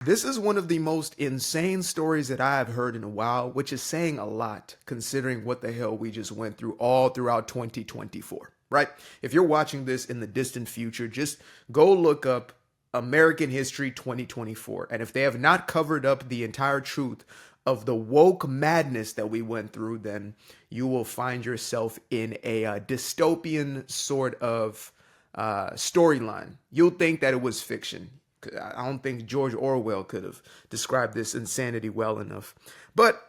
This is one of the most insane stories that I have heard in a while, which is saying a lot considering what the hell we just went through all throughout 2024, right? If you're watching this in the distant future, just go look up American History 2024. And if they have not covered up the entire truth of the woke madness that we went through, then you will find yourself in a dystopian sort of storyline. You'll think that it was fiction. I don't think George Orwell could have described this insanity well enough. But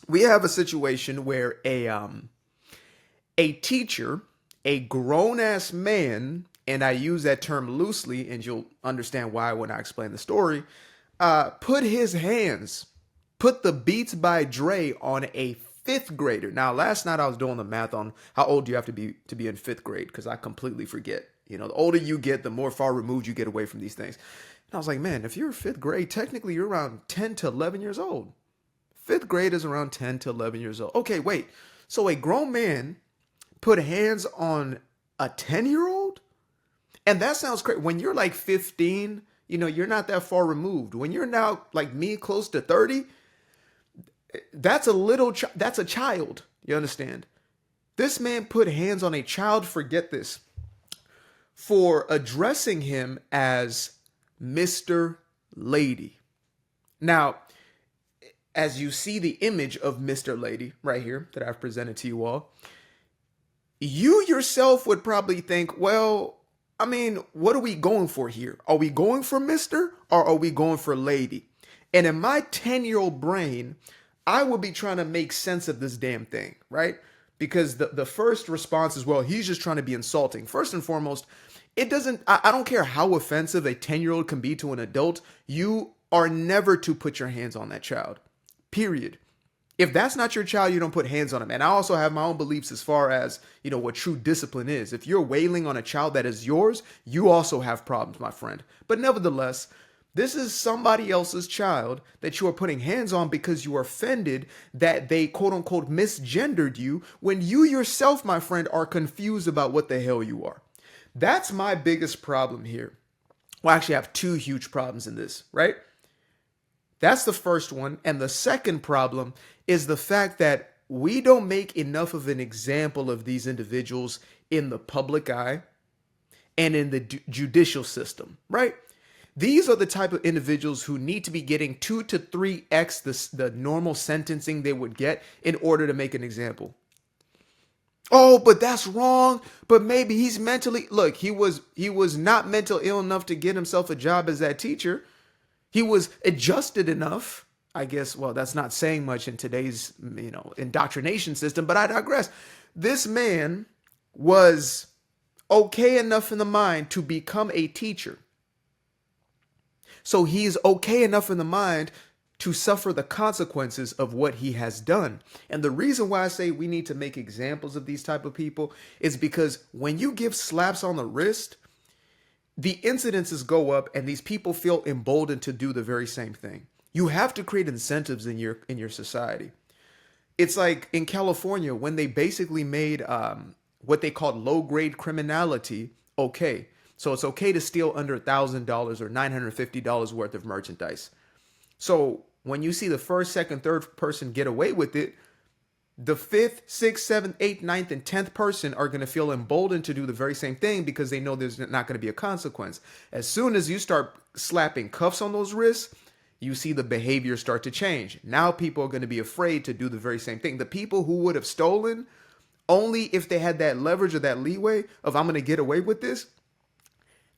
we have a situation where a teacher, a grown ass man, and I use that term loosely, and you'll understand why when I explain the story, put his hands, put the Beats by Dre on a fifth grader. Now, last night I was doing the math on how old you have to be in fifth grade, because I completely forget. You know, the older you get, the more far removed you get away from these things. And I was like, man, if you're fifth grade, technically you're around 10 to 11 years old. Fifth grade is around 10 to 11 years old. Okay, wait. So a grown man put hands on a 10-year-old? And that sounds crazy. When you're like 15, you know, you're not that far removed. When you're now like me, close to 30, that's that's a child. You understand? This man put hands on a child, forget this, for addressing him as Mr. Lady. Now, as you see the image of Mr. Lady right here that I've presented to you all, you yourself would probably think, well, I mean, what are we going for here? Are we going for Mr. or are we going for Lady? And in my 10-year-old brain, I would be trying to make sense of this damn thing, right? Because the first response is, well, he's just trying to be insulting. First and foremost, I don't care how offensive a 10-year-old can be to an adult. You are never to put your hands on that child, period. If that's not your child, you don't put hands on him. And I also have my own beliefs as far as, you know, what true discipline is. If you're wailing on a child that is yours, you also have problems, my friend. But nevertheless, this is somebody else's child that you are putting hands on because you are offended that they quote unquote misgendered you when you yourself, my friend, are confused about what the hell you are. That's my biggest problem here. Well, actually, I have two huge problems in this, right? That's the first one. And the second problem is the fact that we don't make enough of an example of these individuals in the public eye and in the judicial system, right? These are the type of individuals who need to be getting 2 to 3x the normal sentencing they would get in order to make an example. Oh, but that's wrong. But maybe he's mentally, look, he was not mental ill enough to get himself a job as that teacher. He was adjusted enough. I guess, well, that's not saying much in today's, you know, indoctrination system, but I digress. This man was okay enough in the mind to become a teacher. So he's okay enough in the mind to suffer the consequences of what he has done. And the reason why I say we need to make examples of these type of people is because when you give slaps on the wrist, the incidences go up and these people feel emboldened to do the very same thing. You have to create incentives in your society. It's like in California when they basically made what they called low-grade criminality okay. So it's okay to steal under $1,000 or $950 worth of merchandise. So when you see the first, second, third person get away with it, the fifth, sixth, seventh, eighth, ninth, and 10th person are going to feel emboldened to do the very same thing because they know there's not going to be a consequence. As soon as you start slapping cuffs on those wrists, you see the behavior start to change. Now people are going to be afraid to do the very same thing. The people who would have stolen, only if they had that leverage or that leeway of I'm going to get away with this,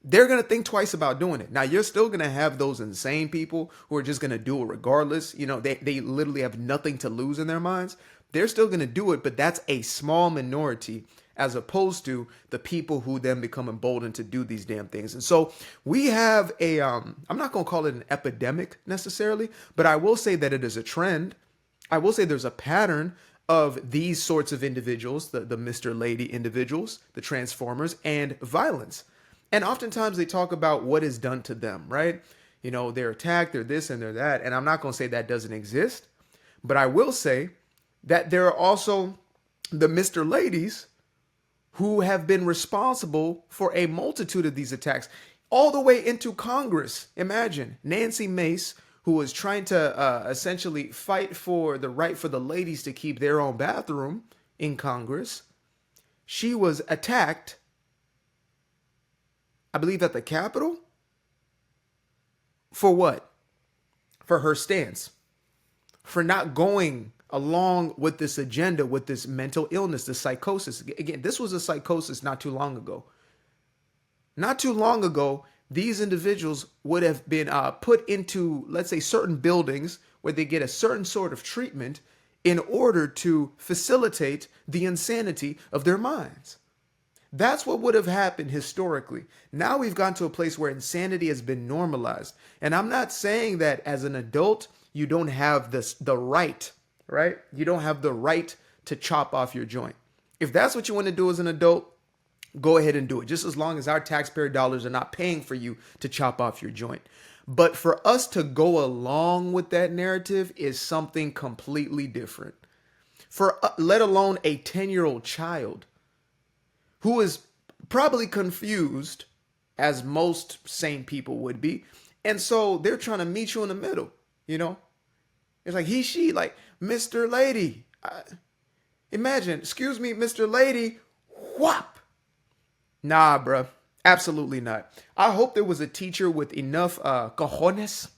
they're going to think twice about doing it. Now, you're still going to have those insane people who are just going to do it regardless. You know, they literally have nothing to lose in their minds. They're still going to do it, but that's a small minority as opposed to the people who then become emboldened to do these damn things. And so we have I'm not going to call it an epidemic necessarily, but I will say that it is a trend. I will say there's a pattern of these sorts of individuals, the Mr. Lady individuals, the transformers, and violence. And oftentimes they talk about what is done to them, right? You know, they're attacked, they're this and they're that. And I'm not going to say that doesn't exist, but I will say that there are also the Mr. Ladies who have been responsible for a multitude of these attacks. all the way into Congress. Imagine Nancy Mace, who was trying to essentially fight for the right for the ladies to keep their own bathroom in Congress. She was attacked, I believe, at the Capitol. For what? For her stance. For not going along with this agenda, with this mental illness, this psychosis. Again, this was a psychosis not too long ago. Not too long ago, these individuals would have been put into, let's say, certain buildings where they get a certain sort of treatment in order to facilitate the insanity of their minds. That's what would have happened historically. Now we've gotten to a place where insanity has been normalized. And I'm not saying that as an adult, you don't have the right, right? You don't have the right to chop off your joint. If that's what you want to do as an adult, go ahead and do it, just as long as our taxpayer dollars are not paying for you to chop off your joint. But for us to go along with that narrative is something completely different. For let alone a 10-year-old child who is probably confused, as most sane people would be. And so they're trying to meet you in the middle, you know? It's like he, she, like, Mr. Lady. Imagine, excuse me, Mr. Lady, whop. Nah, bruh. Absolutely not. I hope there was a teacher with enough cojones.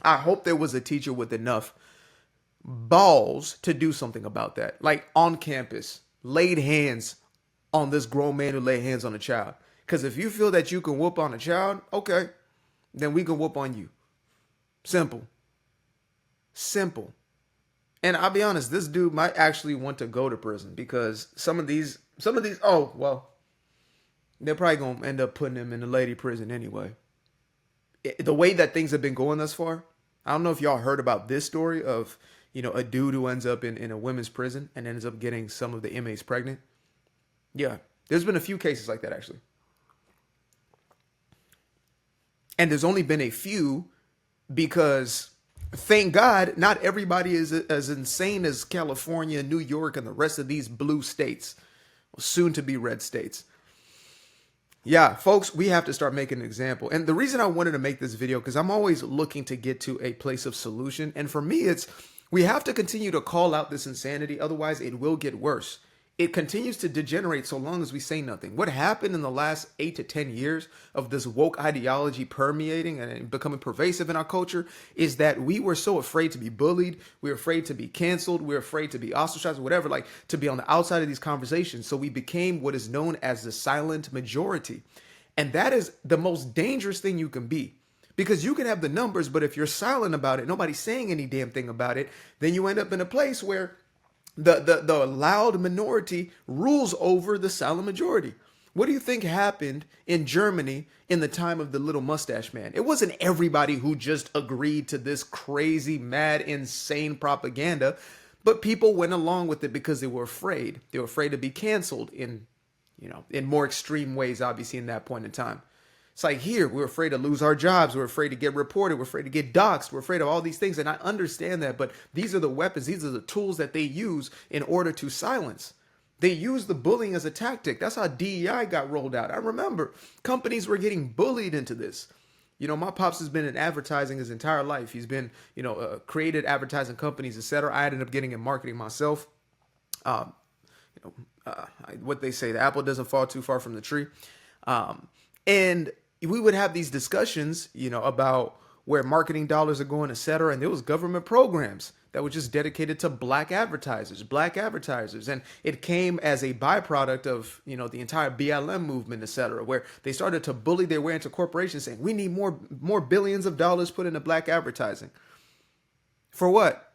I hope there was a teacher with enough balls to do something about that. Like on campus, laid hands on this grown man who laid hands on a child. Because if you feel that you can whoop on a child, okay, then we can whoop on you. Simple. Simple. And I'll be honest, this dude might actually want to go to prison because some of these, oh, well, they're probably going to end up putting him in the lady prison anyway. The way that things have been going thus far, I don't know if y'all heard about this story of, you know, a dude who ends up in a women's prison and ends up getting some of the inmates pregnant. Yeah, there's been a few cases like that, actually. And there's only been a few because, thank God, not everybody is as insane as California, New York, and the rest of these blue states, soon to be red states. Yeah, folks, we have to start making an example. And the reason I wanted to make this video, because I'm always looking to get to a place of solution. And for me, it's we have to continue to call out this insanity. Otherwise, it will get worse. It continues to degenerate so long as we say nothing. What happened in the last 8 to 10 years of this woke ideology permeating and becoming pervasive in our culture is that we were so afraid to be bullied. We were afraid to be canceled. We were afraid to be ostracized, whatever, like to be on the outside of these conversations. So we became what is known as the silent majority. And that is the most dangerous thing you can be. Because you can have the numbers, but if you're silent about it, nobody's saying any damn thing about it, then you end up in a place where the loud minority rules over the silent majority. What do you think happened in Germany in the time of the little mustache man? It wasn't everybody who just agreed to this crazy, mad, insane propaganda, but people went along with it because they were afraid. They were afraid to be canceled in more extreme ways, obviously, in that point in time. It's like here, we're afraid to lose our jobs. We're afraid to get reported. We're afraid to get doxxed. We're afraid of all these things. And I understand that, but these are the weapons. These are the tools that they use in order to silence. They use the bullying as a tactic. That's how DEI got rolled out. I remember companies were getting bullied into this. You know, my pops has been in advertising his entire life. He's been, created advertising companies, etc. I ended up getting in marketing myself. What they say, the apple doesn't fall too far from the tree. And we would have these discussions, about where marketing dollars are going, et cetera. And there was government programs that were just dedicated to black advertisers. And it came as a byproduct of, the entire BLM movement, et cetera, where they started to bully their way into corporations saying, we need more billions of dollars put into black advertising. For what?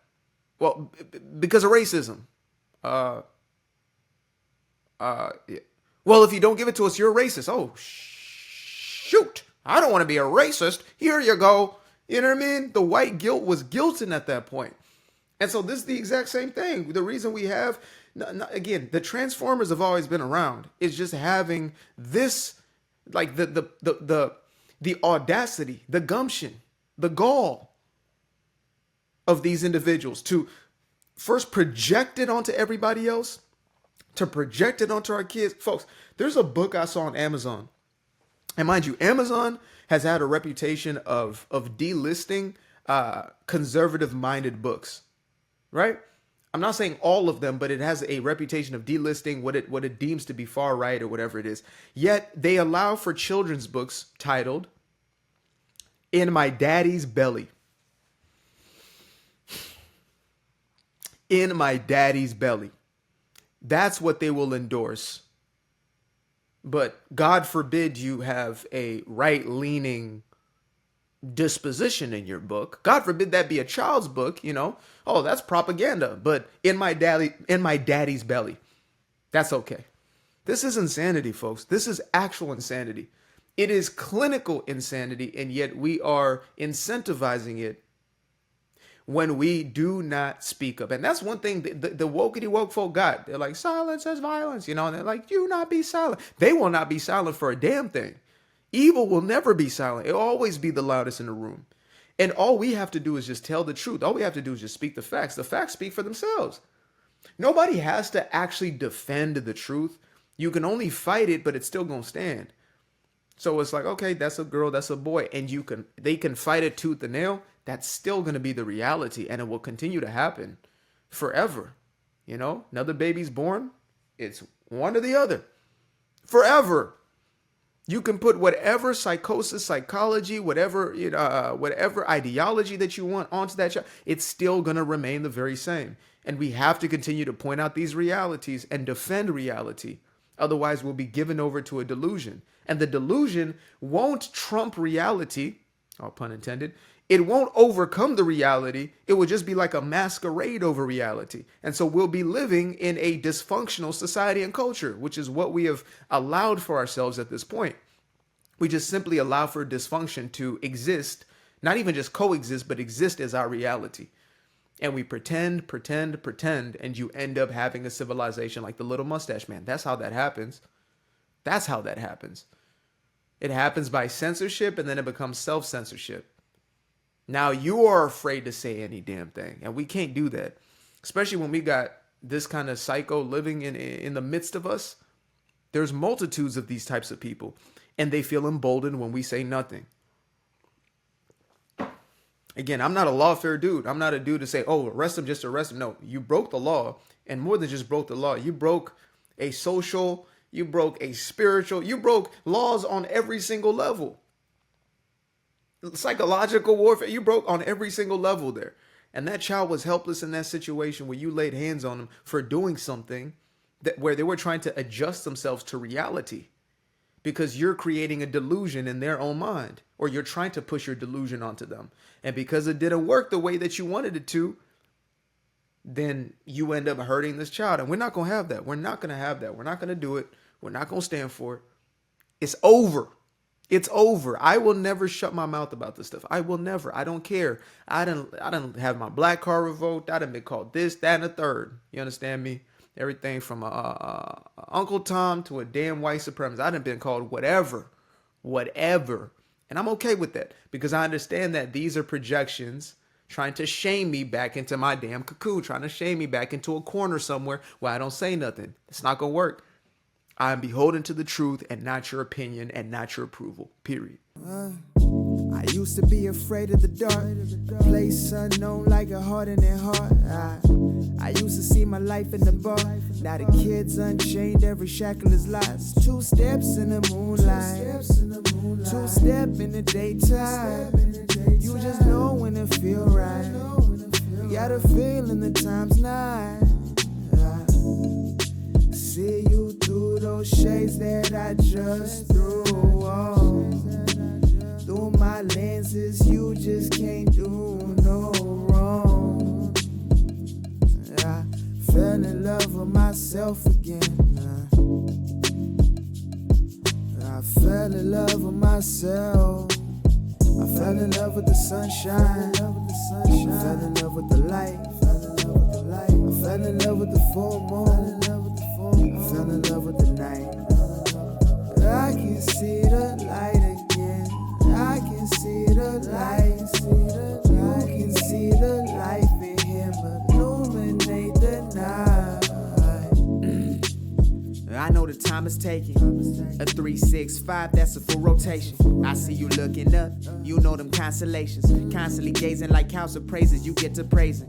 Well, because of racism. Yeah. Well, if you don't give it to us, you're a racist. Oh, shoot, I don't want to be a racist. Here you go. You know what I mean? The white guilt was guilting at that point. And so this is the exact same thing. The reason we have, again, the Transformers have always been around. It's just having this, like the audacity, the gumption, the gall of these individuals to first project it onto everybody else, to project it onto our kids. Folks, there's a book I saw on Amazon. And mind you, Amazon has had a reputation of delisting conservative-minded books, right? I'm not saying all of them, but it has a reputation of delisting what it deems to be far right or whatever it is. Yet they allow for children's books titled "In My Daddy's Belly." In my daddy's belly. That's what they will endorse. But God forbid you have a right-leaning disposition in your book. God forbid that be a child's book, Oh, that's propaganda. But in my daddy's belly. That's okay. This is insanity, folks. This is actual insanity. It is clinical insanity, and yet we are incentivizing it when we do not speak up. And that's one thing the wokety woke folk got. They're like, silence is violence, and they're like, you not be silent. They will not be silent for a damn thing. Evil will never be silent. It'll always be the loudest in the room. And all we have to do is just tell the truth. All we have to do is just speak the facts. The facts speak for themselves. Nobody has to actually defend the truth. You can only fight it, but it's still going to stand. So it's like, okay, that's a girl, that's a boy, and they can fight it tooth and nail. That's still going to be the reality, and it will continue to happen forever. Another baby's born, it's one or the other. Forever. You can put whatever psychosis, psychology, whatever ideology that you want onto that child. It's still going to remain the very same. And we have to continue to point out these realities and defend reality. Otherwise, we'll be given over to a delusion. And the delusion won't trump reality, oh, pun intended. It won't overcome the reality. It will just be like a masquerade over reality. And so we'll be living in a dysfunctional society and culture, which is what we have allowed for ourselves at this point. We just simply allow for dysfunction to exist, not even just coexist, but exist as our reality. And we pretend, and you end up having a civilization like the little mustache man. That's how that happens. That's how that happens. It happens by censorship, and then it becomes self-censorship. Now you are afraid to say any damn thing, and we can't do that, especially when we got this kind of psycho living in the midst of us. There's multitudes of these types of people, and they feel emboldened when we say nothing. Again, I'm not a lawfare dude. I'm not a dude to say, oh, arrest him, just arrest him. No, you broke the law, and more than just broke the law, you broke a social, you broke a spiritual, you broke laws on every single level. Psychological warfare, you broke on every single level there. And that child was helpless in that situation where you laid hands on them for doing something where they were trying to adjust themselves to reality because you're creating a delusion in their own mind, or you're trying to push your delusion onto them. And because it didn't work the way that you wanted it to, then you end up hurting this child. And we're not going to have that. We're not going to have that. We're not going to do it. We're not going to stand for it. It's over. It's over. I will never shut my mouth about this stuff. I will never. I don't care. I didn't have my black card revoked. I done been called this, that, and a third. You understand me? Everything from Uncle Tom to a damn white supremacist. I done been called whatever. And I'm okay with that because I understand that these are projections trying to shame me back into my damn cocoon, trying to shame me back into a corner somewhere where I don't say nothing. It's not going to work. I am beholden to the truth and not your opinion and not your approval, period. I used to be afraid of the dark, place unknown like a heart in their heart. I used to see my life in the bar, now the kids unchained, every shackle is lost. 2 steps in the moonlight, 2 step in the daytime. You just know when it feel right, you got a feeling the time's not. See you through those shades that I just threw on. Through my lenses, you just can't do no wrong. I fell in love with myself again. I fell in love with myself. I fell in love with the sunshine. I fell in love with the light. I fell in love with the full moon. I fell in love with the night. I can see the light again. I can see the light. You can see the life in him illuminate the night. I know the time time is taking. A 3, 6, 5, that's a full rotation. I see you looking up, you know them constellations. Constantly gazing like house of praises, you get to praising.